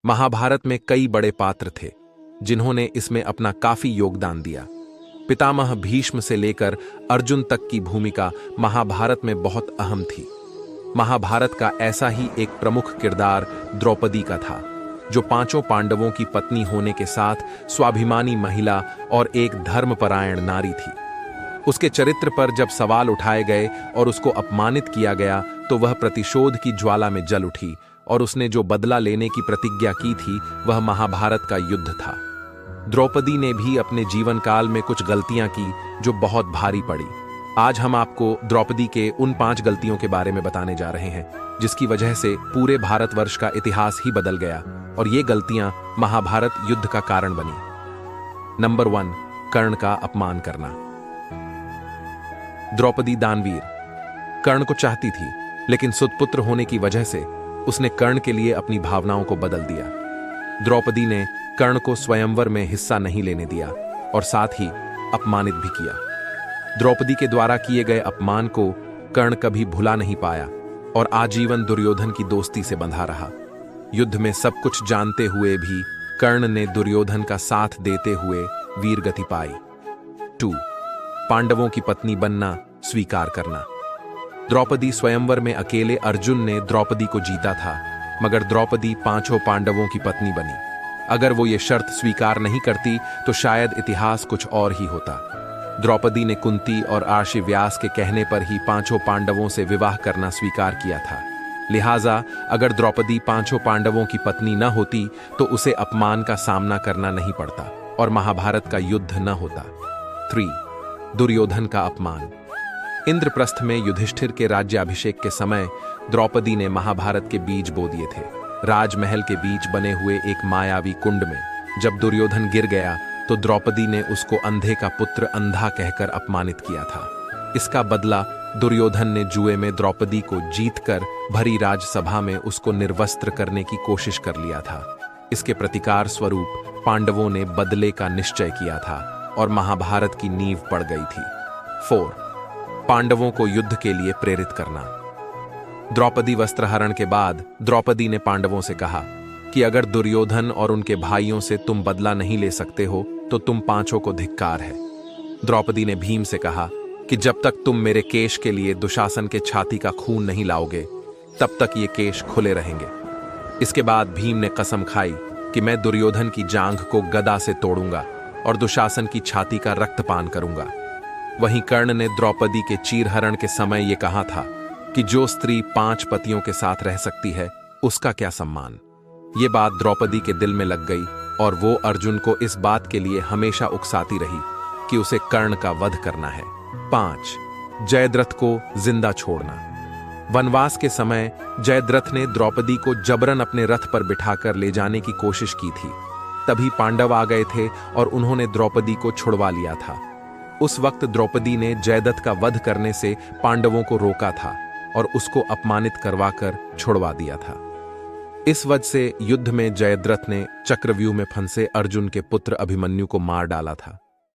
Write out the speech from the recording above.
महाभारत में कई बड़े पात्र थे जिन्होंने इसमें अपना काफी योगदान दिया। पितामह भीष्म से लेकर अर्जुन तक की भूमिका महाभारत में बहुत अहम थी। महाभारत का ऐसा ही एक प्रमुख किरदार द्रौपदी का था, जो पांचों पांडवों की पत्नी होने के साथ स्वाभिमानी महिला और एक धर्मपरायण नारी थी। उसके चरित्र पर जब सवाल उठाए गए और उसको अपमानित किया गया तो वह प्रतिशोध की ज्वाला में जल उठी और उसने जो बदला लेने की प्रतिज्ञा की थी वह महाभारत का युद्ध था। द्रौपदी ने भी अपने जीवन काल में कुछ गलतियां की जो बहुत भारी पड़ी। आज हम आपको द्रौपदी के उन 5 गलतियों के बारे में बताने जा रहे हैं जिसकी वजह से पूरे भारतवर्ष का इतिहास ही बदल गया और ये गलतियां महाभारत युद्ध का कारण बनी। नंबर 1, कर्ण का अपमान करना। द्रौपदी दानवीर कर्ण को चाहती थी, लेकिन सुतपुत्र होने की वजह से उसने कर्ण के लिए अपनी भावनाओं को बदल दिया। द्रौपदी ने कर्ण को स्वयंवर में हिस्सा नहीं लेने दिया और साथ ही अपमानित भी किया। द्रौपदी के द्वारा किए गए अपमान को कर्ण कभी भुला नहीं पाया और आजीवन दुर्योधन की दोस्ती से बंधा रहा। युद्ध में सब कुछ जानते हुए भी कर्ण ने दुर्योधन का साथ देते हुए वीरगति पाई। 2, पांडवों की पत्नी बनना स्वीकार करना। द्रौपदी स्वयंवर में अकेले अर्जुन ने द्रौपदी को जीता था, मगर द्रौपदी पांचों पांडवों की पत्नी बनी। अगर वो ये शर्त स्वीकार नहीं करती तो शायद इतिहास कुछ और ही होता। द्रौपदी ने कुंती और आर्षि व्यास के कहने पर ही पांचों पांडवों से विवाह करना स्वीकार किया था। लिहाजा अगर द्रौपदी पांचों पांडवों की पत्नी न होती तो उसे अपमान का सामना करना नहीं पड़ता और महाभारत का युद्ध न होता। 3, दुर्योधन का अपमान। इंद्रप्रस्थ में युधिष्ठिर के राज्याभिषेक के समय द्रौपदी ने महाभारत के बीज बो दिए थे। राजमहल के बीच बने हुए एक मायावी कुंड में जब दुर्योधन गिर गया तो द्रौपदी ने उसको अंधे का पुत्र अंधा कहकर अपमानित किया था। इसका बदला दुर्योधन ने जुए में द्रौपदी को जीतकर भरी राजसभा में उसको निर्वस्त्र करने की कोशिश कर लिया था। इसके प्रतिकार स्वरूप पांडवों ने बदले का निश्चय किया था और महाभारत की नींव पड़ गई थी। 4, पांडवों को युद्ध के लिए प्रेरित करना। द्रौपदी वस्त्रहरण के बाद द्रौपदी ने पांडवों से कहा कि अगर दुर्योधन और उनके भाइयों से तुम बदला नहीं ले सकते हो तो तुम पांचों को धिक्कार है। द्रौपदी ने भीम से कहा कि जब तक तुम मेरे केश के लिए दुशासन के छाती का खून नहीं लाओगे तब तक ये केश खुले रहेंगे। इसके बाद भीम ने कसम खाई कि मैं दुर्योधन की जांघ को गदा से तोड़ूंगा और दुशासन की छाती का रक्तपान करूंगा। वहीं कर्ण ने द्रौपदी के चीरहरण के समय यह कहा था कि जो स्त्री 5 पतियों के साथ रह सकती है उसका क्या सम्मान। ये बात द्रौपदी के दिल में लग गई और वो अर्जुन को इस बात के लिए हमेशा उकसाती रही कि उसे कर्ण का वध करना है। 5, जयद्रथ को जिंदा छोड़ना। वनवास के समय जयद्रथ ने द्रौपदी को जबरन अपने रथ पर बिठाकर ले जाने की कोशिश की थी। तभी पांडव आ गए थे और उन्होंने द्रौपदी को छुड़वा लिया था। उस वक्त द्रौपदी ने जयद्रथ का वध करने से पांडवों को रोका था और उसको अपमानित करवाकर छुड़वा दिया था। इस वजह से युद्ध में जयद्रथ ने चक्रव्यूह में फंसे अर्जुन के पुत्र अभिमन्यु को मार डाला था।